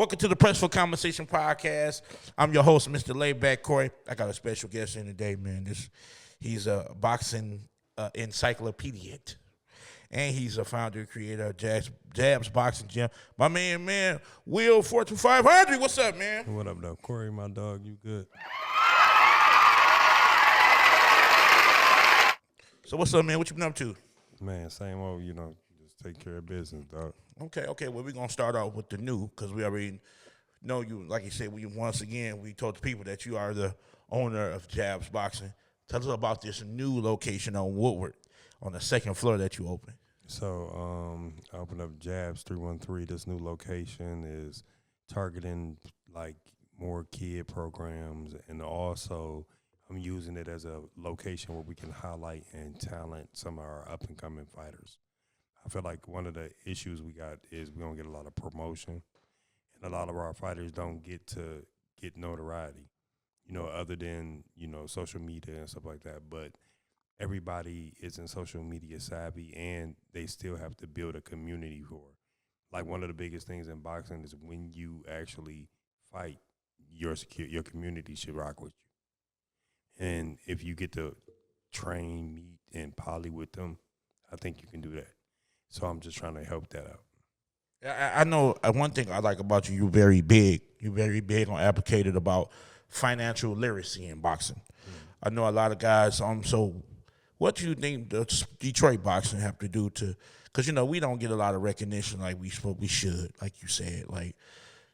welcome to the Press for Conversation podcast. I'm your host, Mr. Layback Corey. I got a special guest in today, man. He's a boxing encyclopedia, and he's a founder and creator of Jabs Boxing Gym. My man, Will Fortune 500. What's up, man? What up, though? Corey, my dog, you good? So what's up, man? What you been up to? Man, same old, just take care of business, dog. Okay. Well, we're going to start off with the new, because we already know you. Like you said, we told the people that you are the owner of Jabs Boxing. Tell us about this new location on Woodward on the second floor that you opened. So I opened up Jabs 313. This new location is targeting, like, more kid programs, and also I'm using it as a location where we can highlight and talent some of our up-and-coming fighters. I feel like one of the issues we got is we don't get a lot of promotion, and a lot of our fighters don't get to get notoriety, other than, social media and stuff like that. But everybody isn't social media savvy, and they still have to build a community for it. Like, one of the biggest things in boxing is when you actually fight, your community should rock with you. And if you get to train, meet, and poly with them, I think you can do that. So I'm just trying to help that out. I know one thing I like about you, you're very big. You're very big on advocated about financial literacy in boxing. Mm-hmm. I know a lot of guys. So what do you think the Detroit boxing have to do to, because, we don't get a lot of recognition like we should, like you said. Like,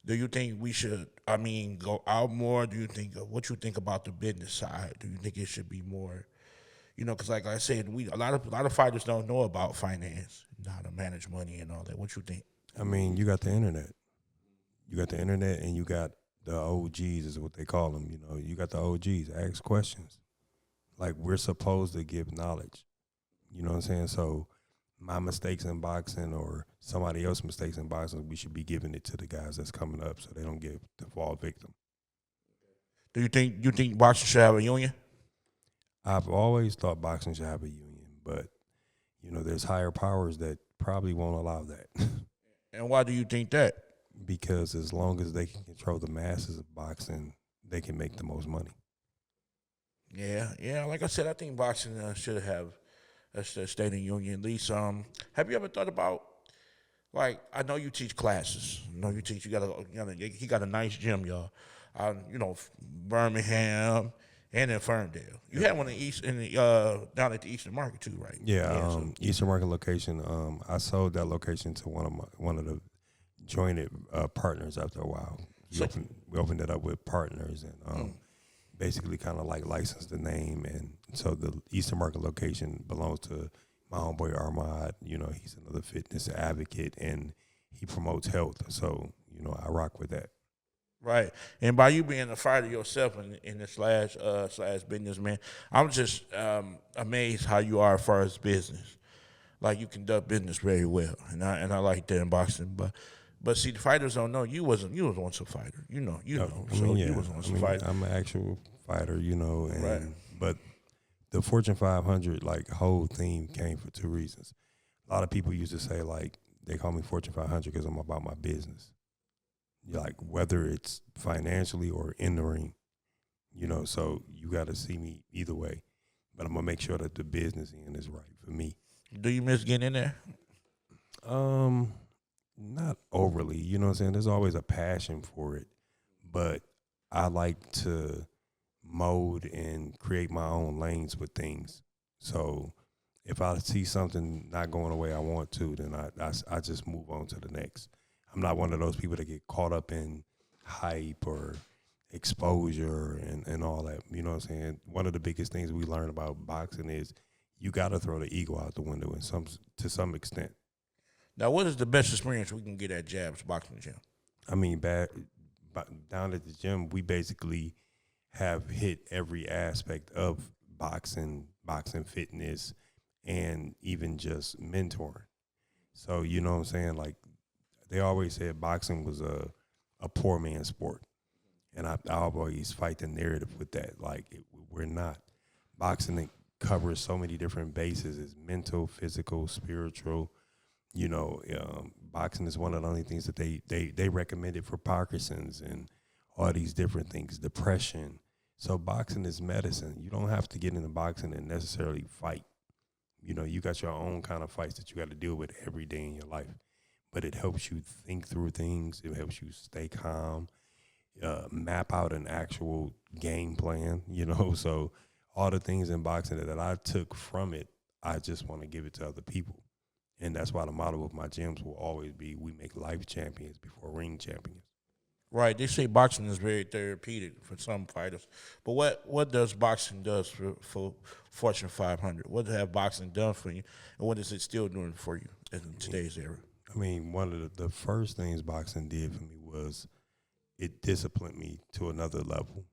do you think we should, go out more? Do you think, what you think about the business side? Do you think it should be more, because like I said, a lot of fighters don't know about finance, how to manage money and all that. What you think? You got the internet. You got the internet, and you got the OGs is what they call them. You got the OGs. Ask questions. Like, we're supposed to give knowledge. You know what I'm saying? So my mistakes in boxing or somebody else's mistakes in boxing, we should be giving it to the guys that's coming up so they don't get the fall victim. Do you think boxing should have a union? I've always thought boxing should have a union, but, there's higher powers that probably won't allow that. And why do you think that? Because as long as they can control the masses of boxing, they can make the most money. Yeah. Like I said, I think boxing should have a state and union. At least, have you ever thought about, like, I know you teach classes. You got a nice gym, y'all. Birmingham and in Ferndale. You had one down at the Eastern Market too, right? Yeah, Eastern Market location. I sold that location to one of the jointed partners after a while. We opened it up with partners and basically kind of like licensed the name. And so the Eastern Market location belongs to my homeboy Armad. He's another fitness advocate, and he promotes health. So, I rock with that. Right. And by you being a fighter yourself in this slash businessman, I'm just amazed how you are as far as business. Like, you conduct business very well, and I like that in boxing. But see, the fighters don't know you was once a fighter. You was once a fighter. I'm an actual fighter, and right. But the Fortune 500 whole theme came for two reasons. A lot of people used to say, like, they call me Fortune 500 because I'm about my business. Like, whether it's financially or in the ring, so you got to see me either way. But I'm going to make sure that the business end is right for me. Do you miss getting in there? Not overly, you know what I'm saying? There's always a passion for it. But I like to mold and create my own lanes with things. So if I see something not going the way I want to, then I just move on to the next. I'm not one of those people that get caught up in hype or exposure and all that. You know what I'm saying? One of the biggest things we learn about boxing is you got to throw the ego out the window to some extent. Now, what is the best experience we can get at Jabs Boxing Gym? Down at the gym, we basically have hit every aspect of boxing fitness, and even just mentoring. So, you know what I'm saying? Like, they always said boxing was a poor man's sport. And I always fight the narrative with that. Like, we're not. Boxing covers so many different bases. It's mental, physical, spiritual, boxing is one of the only things that they recommended for Parkinson's and all these different things, depression. So boxing is medicine. You don't have to get into boxing and necessarily fight. You know, you got your own kind of fights that you got to deal with every day in your life. But it helps you think through things. It helps you stay calm, map out an actual game plan, you know. So all the things in boxing that I took from it, I just want to give it to other people. And that's why the motto of my gyms will always be, we make life champions before ring champions. Right. They say boxing is very therapeutic for some fighters. But what does boxing does for Fortune 500? What have boxing done for you, and what is it still doing for you in today's era? I mean, one of the first things boxing did for me was it disciplined me to another level.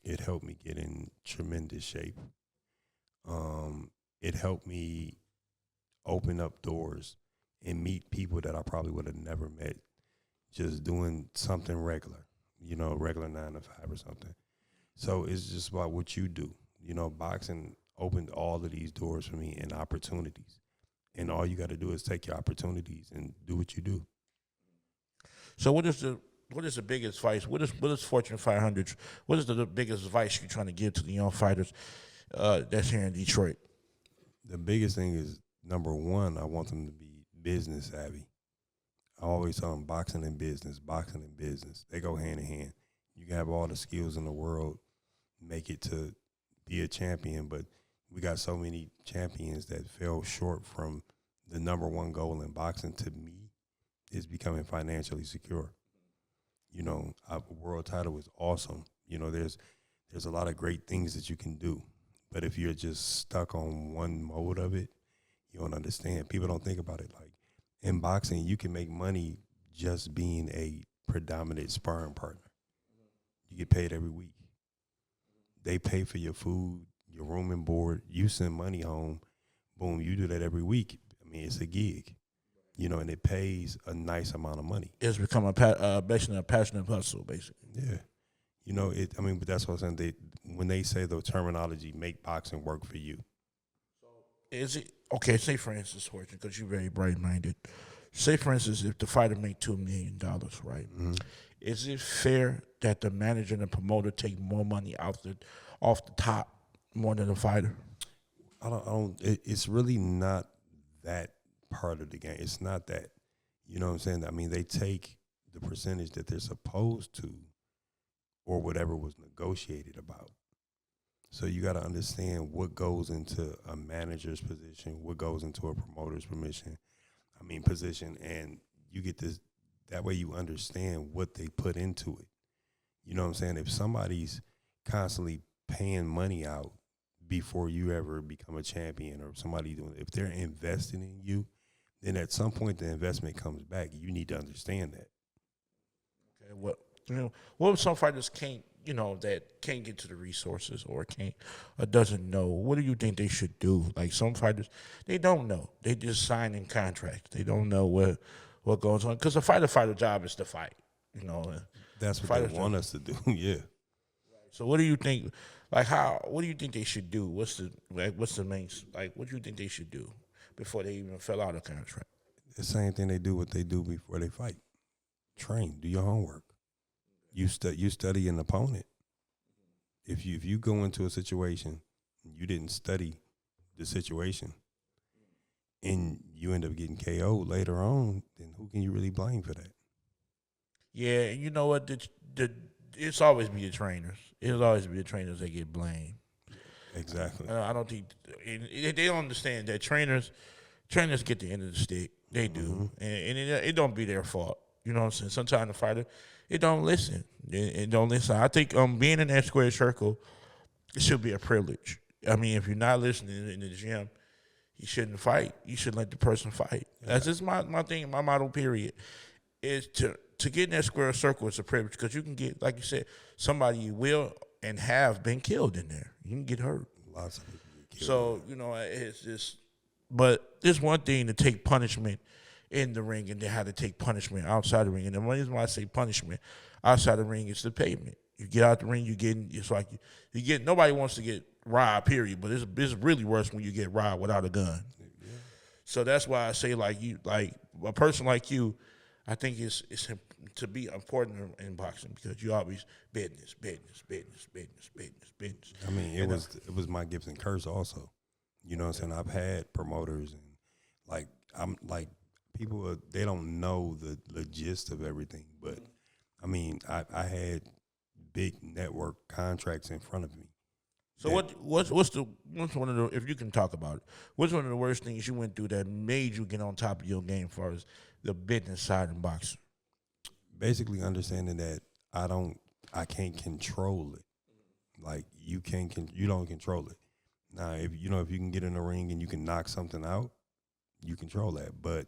It helped me get in tremendous shape. It helped me open up doors and meet people that I probably would have never met just doing something regular, you know, regular 9 to 5 or something. So it's just about what you do. You know, boxing opened all of these doors for me and opportunities. And all you got to do is take your opportunities and do what you do. So what is the biggest advice? What is Fortune 500? What is the biggest advice you're trying to give to the young fighters that's here in Detroit? The biggest thing is, number one, I want them to be business savvy. I always tell them boxing and business. They go hand in hand. You can have all the skills in the world, make it to be a champion, but we got so many champions that fell short from the number one goal in boxing, to me, is becoming financially secure. You know, a world title is awesome. You know, there's a lot of great things that you can do. But if you're just stuck on one mode of it, you don't understand. People don't think about it. Like, in boxing, you can make money just being a predominant sparring partner. You get paid every week. They pay for your food, your room and board. You send money home. Boom, you do that every week. I mean, it's a gig, you know, and it pays a nice amount of money. It's become basically a passionate hustle, basically. Yeah. You know, but that's what I'm saying. When they say the terminology, make boxing work for you. Is it okay? Say for instance, Fortune, because you're very bright-minded. Say for instance, if the fighter made $2 million, right? Mm-hmm. Is it fair that the manager and the promoter take more money off the top more than the fighter? It's really not that part of the game. It's not that. You know what I'm saying? I mean, they take the percentage that they're supposed to, or whatever was negotiated about. So you got to understand what goes into a manager's position, what goes into a promoter's position, and you get this. That way you understand what they put into it. You know what I'm saying? If somebody's constantly paying money out before you ever become a champion, or somebody if they're investing in you, then at some point the investment comes back. You need to understand that. Okay, what if some fighters can't get to the resources or doesn't know? What do you think they should do? Like, some fighters, they don't know. They just sign in contracts. They don't know what goes on, because the fighter job is to fight. You know, that's what they want us to do. Yeah. So what do you think? Like, what do you think they should do? What's the main, like, what do you think they should do before they even fill out a contract? The same thing they do what they do before they fight. Train, do your homework. You study an opponent. If you go into a situation and you didn't study the situation and you end up getting KO'd later on, then who can you really blame for that? Yeah, and you know what? It's always be the trainers. It'll always be the trainers that get blamed. Exactly. I don't think they don't understand that trainers get the end of the stick. They do, and it don't be their fault. You know what I'm saying? Sometimes the fighter, it don't listen. It don't listen. I think being in that square circle, it should be a privilege. I mean, if you're not listening in the gym, you shouldn't fight. You should let the person fight. That's just my thing, my motto, period, is to get in that square circle is a privilege, because you can get, like you said, somebody you will and have been killed in there. You can get hurt. Lots of people get killed. So, you know, it's just, but it's one thing to take punishment in the ring and then how to take punishment outside the ring. And the reason why I say punishment outside the ring is the payment. You get out the ring, it's like you get, nobody wants to get robbed, period, but it's really worse when you get robbed without a gun. Yeah. So that's why I say like a person like you, I think it's to be important in boxing because you always business. I mean, it was my Gibson curse also. You know what I'm saying? I've had promoters and I'm like people they don't know the gist of everything, but I mean, I had big network contracts in front of me. So what's one of the, if you can talk about it, what's one of the worst things you went through that made you get on top of your game as far as the business side in boxing? Basically understanding that I can't control it. Like you don't control it. Now if you can get in the ring and you can knock something out, you control that. But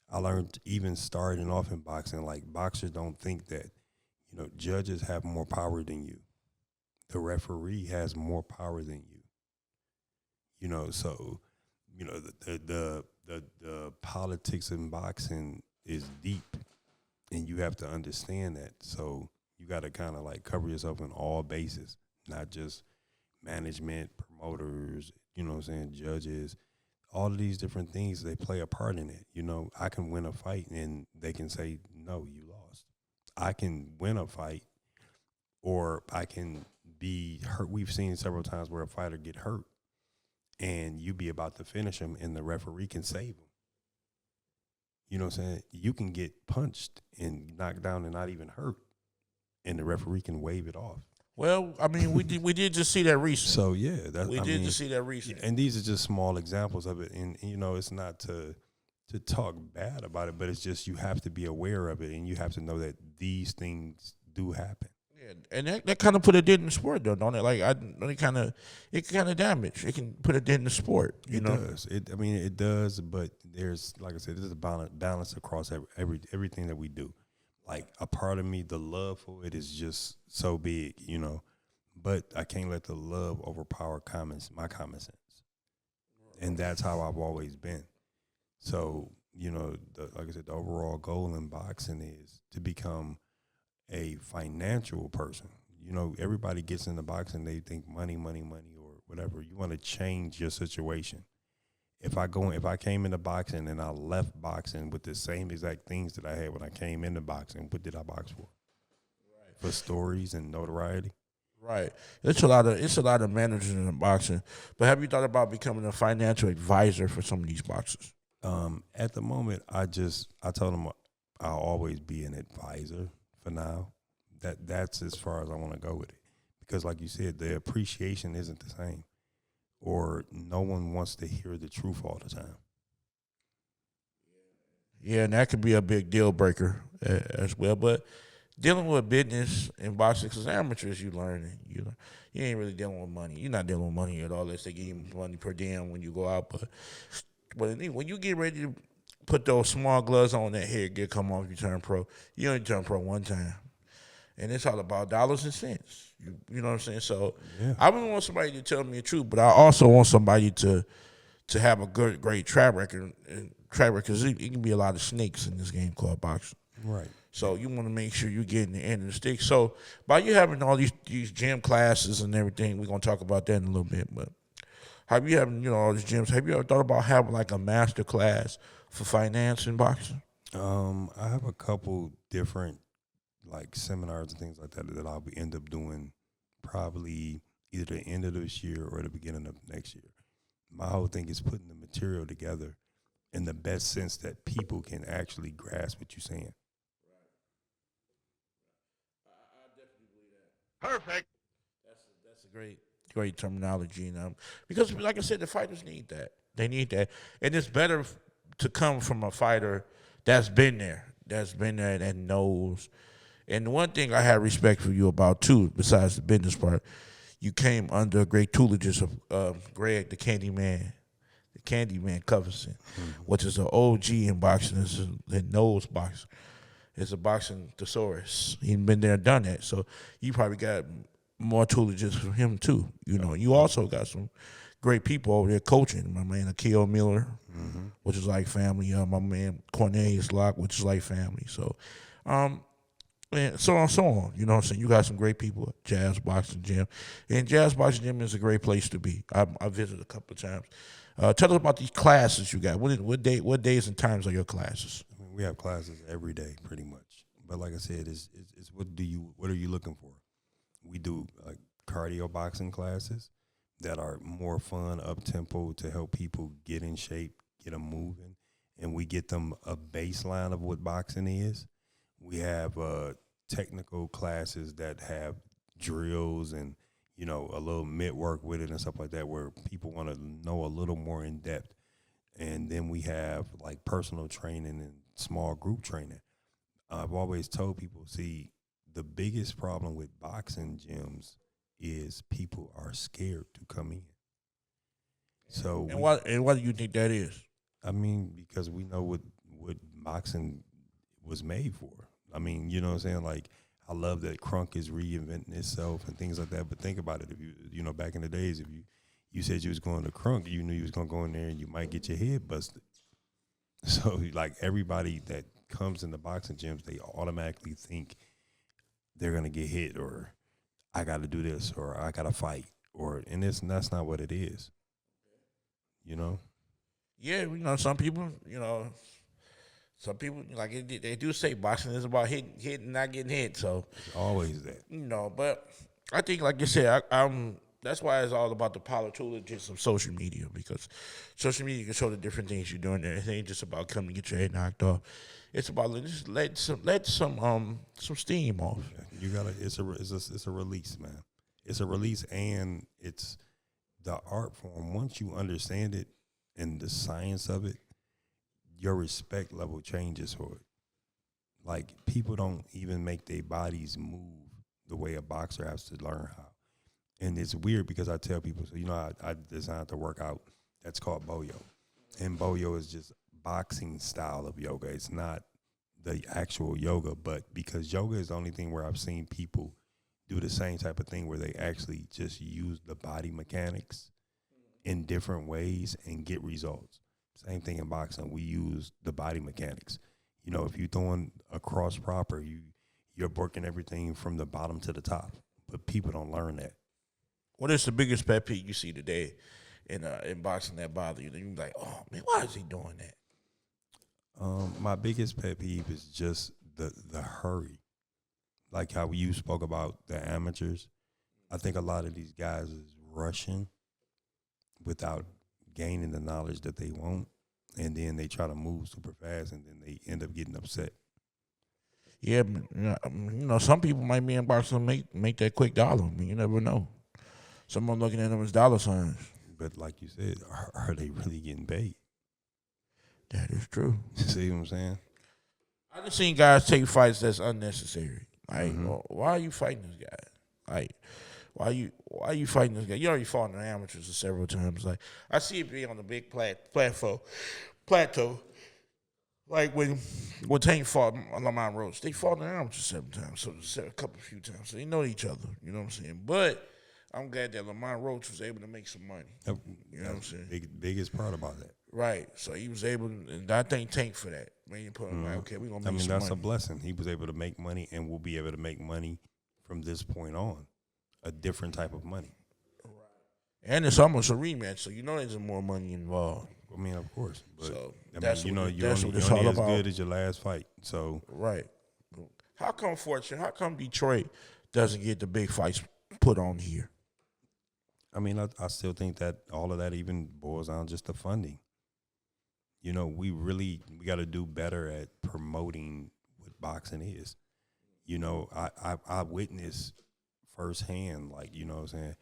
I learned even starting off in boxing, like boxers don't think that, judges have more power than you. The referee has more power than you. So, the politics in boxing is deep and you have to understand that. So you got to kind of like cover yourself in all bases, not just management, promoters, judges, all of these different things, they play a part in it. I can win a fight and they can say, no, you lost. I can win a fight or I can be hurt. We've seen several times where a fighter get hurt and you be about to finish him and the referee can save him. You know what I'm saying? You can get punched and knocked down and not even hurt and the referee can wave it off. Well, I mean, we did just see that recently. So yeah, we did just see that recently. And these are just small examples of it. And it's not to talk bad about it, but it's just you have to be aware of it and you have to know that these things do happen. Yeah, and that kind of put a dent in the sport, though, don't it? Like it kind of damage. It can put a dent in the sport. It does. It does. But there's, like I said, there's a balance across everything that we do. Like a part of me, the love for it is just so big, but I can't let the love overpower my common sense. And that's how I've always been. So, like I said, the overall goal in boxing is to become a financial person. Everybody gets into boxing, they think money, or whatever. You want to change your situation. If I came into boxing and I left boxing with the same exact things that I had when I came into boxing, what did I box for? Right. For stories and notoriety. Right. It's a lot of managers in boxing. But have you thought about becoming a financial advisor for some of these boxers? At the moment, I told them I'll always be an advisor for now. That's as far as I want to go with it. Because like you said, the appreciation isn't the same. Or no one wants to hear the truth all the time. Yeah, and that could be a big deal breaker as well. But dealing with business and boxing, because amateurs, you ain't really dealing with money. You're not dealing with money at all unless they give you money per diem when you go out. But when you get ready to put those small gloves on that head, come off, you turn pro. You only turn pro one time. And it's all about dollars and cents. You know what I'm saying? So yeah. I wouldn't want somebody to tell me the truth, but I also want somebody to have a great track record. Because it can be a lot of snakes in this game called boxing. Right. So you want to make sure you're getting the end of the stick. So by you having all these gym classes and everything, we're going to talk about that in a little bit. But have you having all these gyms? Have you ever thought about having like a master class for finance in boxing? I have a couple different like seminars and things like that I'll end up doing probably either the end of this year or the beginning of next year. My whole thing is putting the material together in the best sense that people can actually grasp what you're saying. I definitely believe that. Perfect. That's a great terminology, because like I said, the fighters need that. They need that, and it's better to come from a fighter that's been there, that knows. And the one thing I have respect for you about, too, besides the business part, you came under great tutelage of Greg, the Candyman Covington, which is an OG in boxing, that knows boxing. It's a boxing thesaurus. He's been there and done that. So you probably got more tutelages from him, too. You also got some great people over there coaching. My man Akil Miller, which is like family. My man Cornelius Locke, which is like family. So, and so on, so on. You know what I'm saying? You got some great people at Jazz Boxing Gym, and Jazz Boxing Gym is a great place to be. I visited a couple of times. Tell us about these classes you got. What days and times are your classes? I mean, we have classes every day, pretty much. But like I said, it's what are you looking for? We do like cardio boxing classes that are more fun, up tempo to help people get in shape, get them moving, and we get them a baseline of what boxing is. We have technical classes that have drills and a little mid work with it and stuff like that, where people want to know a little more in depth. And then we have like personal training and small group training. I've always told people, see, the biggest problem with boxing gyms is people are scared to come in. So And what do you think that is? I mean, because we know what boxing was made for. I mean, you know what I'm saying? Like, I love that Crunk is reinventing itself and things like that. But think about it. If back in the days, if you said you was going to Crunk, you knew you was going to go in there and you might get your head busted. So, like, everybody that comes in the boxing gyms, they automatically think they're going to get hit, or I got to do this, or I got to fight, and that's not what it is. Yeah, some people like they do say boxing is about hitting, not getting hit. So It's always that. but I think, like you said, that's why it's all about the politics of social media, because social media can show the different things you're doing there. It ain't just about coming to get your head knocked off. It's about just let some steam off. You gotta. It's a release, man. It's a release, and it's the art form. Once you understand it and the science of it, your respect level changes for it. Like, people don't even make their bodies move the way a boxer has to learn how. And it's weird because I tell people, so I designed the workout that's called Boyo, and Boyo is just boxing style of yoga. It's not the actual yoga, but because yoga is the only thing where I've seen people do the same type of thing where they actually just use the body mechanics in different ways and get results. Same thing in boxing. We use the body mechanics. If you're throwing a cross proper, you're working everything from the bottom to the top, but people don't learn that. What is the biggest pet peeve you see today in boxing that bother you? You're like, oh man, why is he doing that? My biggest pet peeve is just the hurry. Like how you spoke about the amateurs. I think a lot of these guys is rushing without gaining the knowledge that they want, and then they try to move super fast, and then they end up getting upset. Yeah, some people might be in boxing and make that quick dollar. I mean, you never know. Someone looking at them as dollar signs. But like you said, are they really getting paid? That is true. See what I'm saying? I just seen guys take fights that's unnecessary. Like, why are you fighting this guy? Like, why are you fighting this guy? You already fought in the amateurs several times. Like, I see it being on the big plateau. Like when Tank fought Lamont Rhodes, they fought in the amateurs 7 times, so a few times. So they know each other. You know what I'm saying? But I'm glad that Lamont Rhodes was able to make some money. You know what I'm saying? Biggest part about that. Right. So he was able to, and I thank Tank for that. Man, you put him like, okay, we're going to make some money. That's a blessing. He was able to make money and will be able to make money from this point on, a different type of money. Right. And it's almost a rematch, so there's more money involved. I mean, of course. But so you're only as good as your last fight. So right. How come Detroit doesn't get the big fights put on here? I mean, I still think that all of that even boils down just to funding. We got to do better at promoting what boxing is. I witnessed firsthand, like, you know what I'm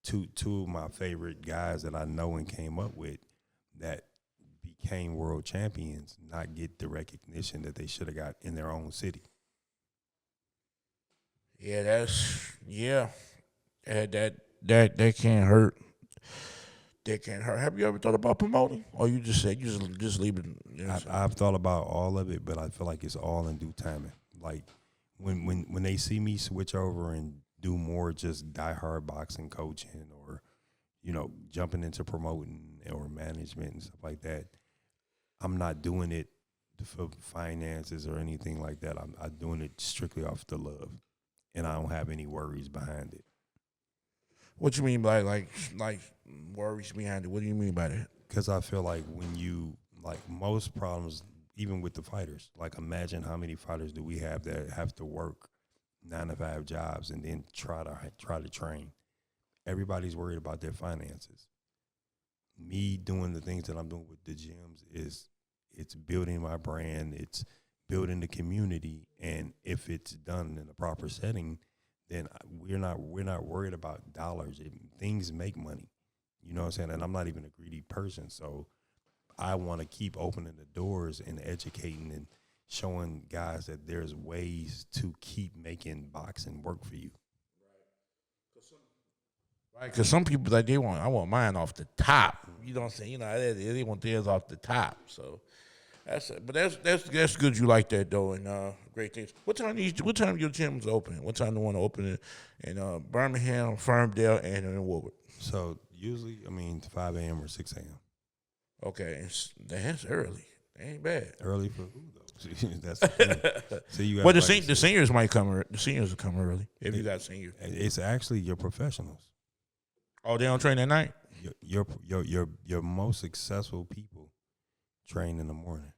saying, two of my favorite guys that I know and came up with that became world champions not get the recognition that they should have got in their own city. Yeah, that can't hurt. That can't hurt. Have you ever thought about promoting, or you just said you just leave it? I've thought about all of it, but I feel like it's all in due timing. Like when they see me switch over and do more just diehard boxing coaching, or jumping into promoting or management and stuff like that, I'm not doing it for finances or anything like that. I'm doing it strictly off the love, and I don't have any worries behind it. What you mean by like worries behind it? What do you mean by that? Because I feel like when you like most problems, even with the fighters, like imagine how many fighters do we have that have to work 9 to 5 jobs and then try to train. Everybody's worried about their finances. Me doing the things that I'm doing with the gyms it's building my brand, it's building the community, and if it's done in a proper setting, then we're not worried about dollars. Things make money, you know what I'm saying? And I'm not even a greedy person, so I want to keep opening the doors and educating and showing guys that there's ways to keep making boxing work for you. Right, because some people like I want mine off the top. You know what I'm saying? You know, they want theirs off the top. So that's good. You like that though, and great things. What time your gym's open? What time do you want to open it in Birmingham, Ferndale, and in Woodward? So usually, 5 a.m. or 6 a.m. Okay, that's early. That ain't bad. Early for who though? That's the thing. So you well, the seniors might come. The seniors will come early if you got seniors. It's actually your professionals. Oh, they don't train at night. Your most successful people train in the morning.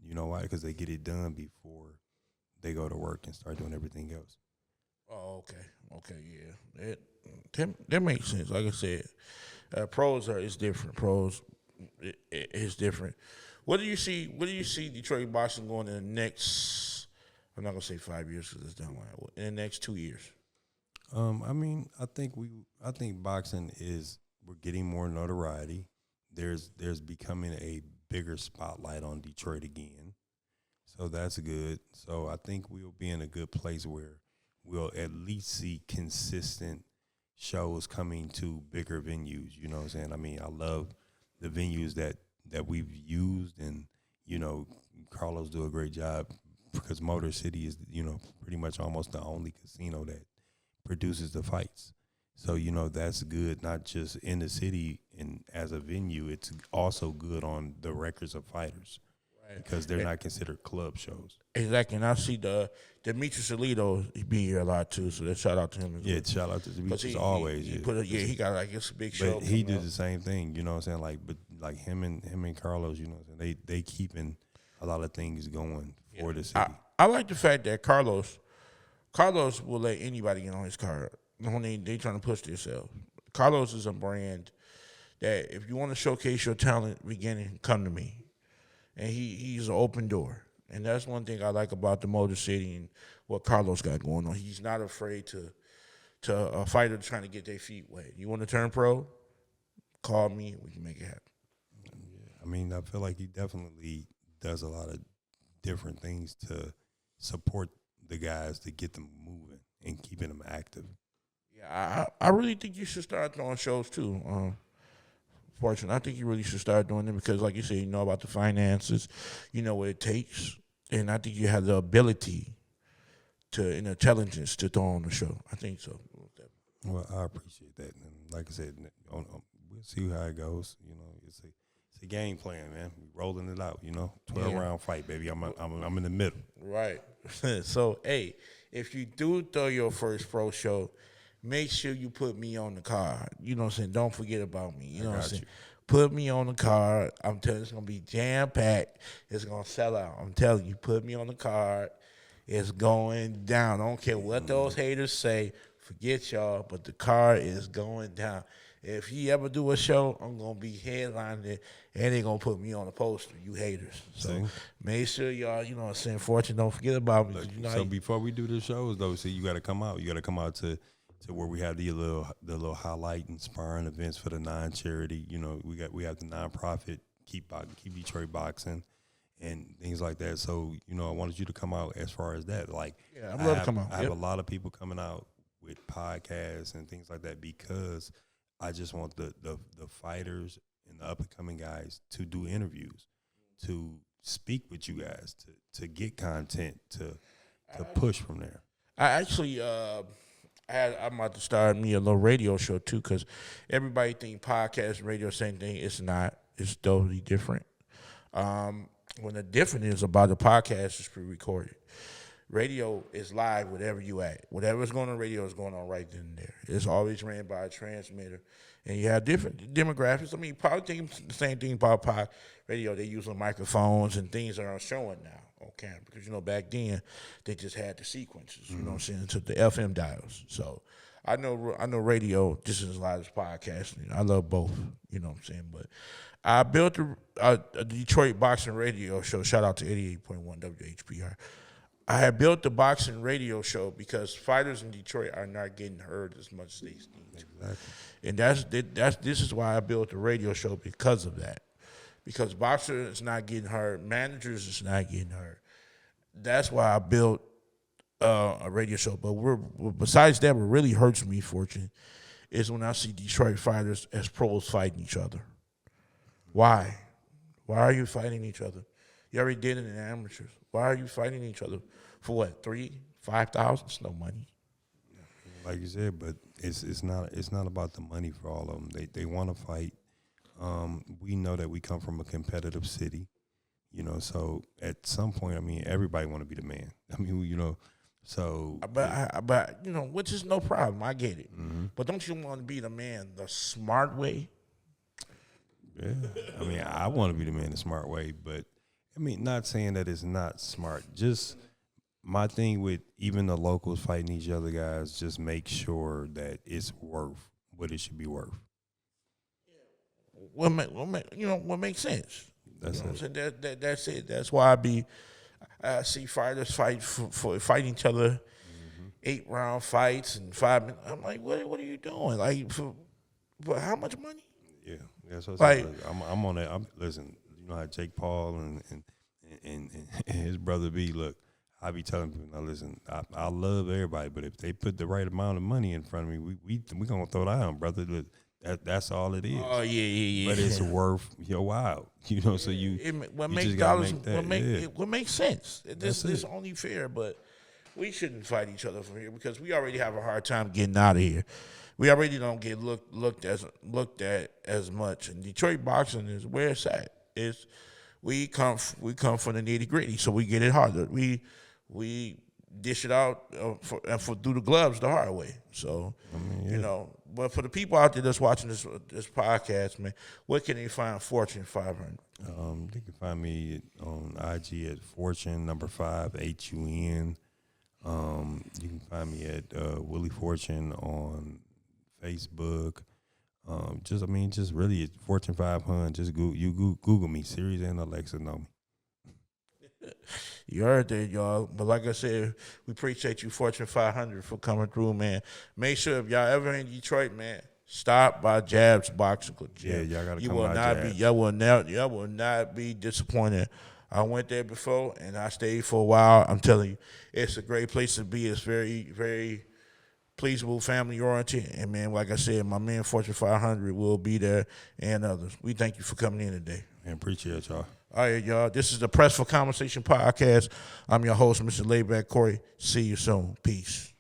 You know why? Because they get it done before they go to work and start doing everything else. Oh, okay, yeah, that makes sense. Like I said, pros is different. Pros is different. What do you see Detroit boxing going in the next? I'm not gonna say 5 years because it's done. In the next 2 years. I think boxing we're getting more notoriety. There's becoming a bigger spotlight on Detroit again. So that's good. So I think we'll be in a good place where we'll at least see consistent shows coming to bigger venues. You know what I'm saying? I love the venues that we've used, and, Carlos do a great job because Motor City is, pretty much almost the only casino that produces the fights. So, that's good, not just in the city and as a venue. It's also good on the records of fighters, right? Because they're not considered club shows. Exactly. And I see Demetrius Alito be here a lot too, so let's shout out to him as well. Yeah, shout out to Demetrius always. He got like a big show. But he did the same thing, you know what I'm saying? But him and Carlos, you know what I'm saying? They keeping a lot of things going for the city. I like the fact that Carlos will let anybody get on his card. They trying to push themselves. Carlos is a brand that if you want to showcase your talent beginning, come to me. And he's an open door. And that's one thing I like about the Motor City and what Carlos got going on. He's not afraid to a fighter trying to get their feet wet. You want to turn pro? Call me. We can make it happen. I feel like he definitely does a lot of different things to support the guys to get them moving and keeping them active. Yeah, I really think you should start throwing shows too. Fortunately, I think you really should start doing them because, like you said, you know about the finances, you know what it takes, and I think you have the ability and intelligence to throw on the show. I think so. Well, I appreciate that, and like I said, we'll see how it goes. It's a game plan, man. We rolling it out. 12-round fight, baby. I'm in the middle. Right. So, hey, if you do throw your first pro show, make sure you put me on the card. You know what I'm saying? Don't forget about me. You know what I'm saying? Put me on the card. I'm telling you, it's going to be jam-packed. It's going to sell out. I'm telling you, put me on the card. It's going down. I don't care what those haters say. Forget y'all, but the card is going down. If he ever do a show, I'm going to be headlining it, and they're going to put me on the poster, you haters. So make sure y'all, you know what I'm saying, Fortune, don't forget about me. So before we do the shows, though, you got to come out. You got to come out to where we have the little highlight and sparring events for the non-charity. We have the nonprofit Keep Detroit Boxing and things like that. So I wanted you to come out as far as that. Like, yeah, I'd love to come out. I have a lot of people coming out with podcasts and things like that because I just want the fighters and the up and coming guys to do interviews, to speak with you guys, to get content, to push from there. I actually. I'm about to start me a little radio show too, because everybody think podcast, radio, same thing. It's not. It's totally different. When the difference is about the podcast is pre-recorded. Radio is live wherever you at. Whatever's going on radio is going on right then and there. It's always ran by a transmitter. And you have different demographics. I mean, probably think the same thing about radio. They using microphones and things that are showing now on camera. Because, back then, they just had the sequences, you know what I'm saying, to the FM dials. So I know radio just as live as podcasting. I love both, you know what I'm saying. But I built a Detroit boxing radio show. Shout out to 88.1 WHPR. I had built the boxing radio show because fighters in Detroit are not getting heard as much as they need to. Exactly. And this is why I built the radio show, because of that. Because boxers is not getting heard, managers is not getting heard. That's why I built a radio show. But besides that, what really hurts me, Fortune, is when I see Detroit fighters as pros fighting each other. Why? Why are you fighting each other? You already did it in amateurs. Why are you fighting each other for what, $3,000-$5,000? It's no money. Like you said, but it's not about the money for all of them. They want to fight. We know that we come from a competitive city, So at some point, I mean, everybody want to be the man. I mean, so. But which is no problem. I get it. Mm-hmm. But don't you want to be the man the smart way? Yeah, I mean, I want to be the man the smart way, but I mean, not saying that it's not smart. Just my thing with even the locals fighting each other, guys, just make sure that it's worth what it should be worth. What makes sense? That's it. That's it. That's why I see fighters fighting each other, 8-round fights and 5 minutes. I'm like, what are you doing? Like, for how much money? Yeah, that's what like, I'm on that. Listen, you know how Jake Paul and his brother B. Look, I be telling people, now listen, I love everybody, but if they put the right amount of money in front of me, we gonna throw down, brother. That's all it is. Oh yeah. But it's worth your while, So what makes dollars? What makes sense? This is only fair, but we shouldn't fight each other from here because we already have a hard time getting out of here. We already don't get looked at as much. And Detroit boxing is where it's at. We come from the nitty gritty, so we get it harder. We dish it out through the gloves the hard way. So but for the people out there that's watching this podcast, man, what can they find Fortune 500? They can find me on IG at Fortune 5 HUN. You can find me at Willie Fortune on Facebook. Just really it's Fortune 500. Just Google me. Siri and Alexa know me. You heard that, y'all. But like I said, we appreciate you, Fortune 500, for coming through, man. Make sure if y'all ever in Detroit, man, stop by Jabs Boxing Club. Yeah, y'all gotta come by Jabs. Y'all will not be disappointed. I went there before and I stayed for a while. I'm telling you, it's a great place to be. It's very, very pleasable, family oriented, and man, like I said, my man Fortune 500 will be there and others. We thank you for coming in today. Man, appreciate y'all. All right, y'all. This is the Press for Conversation podcast. I'm your host, Mr. Layback Corey. See you soon. Peace.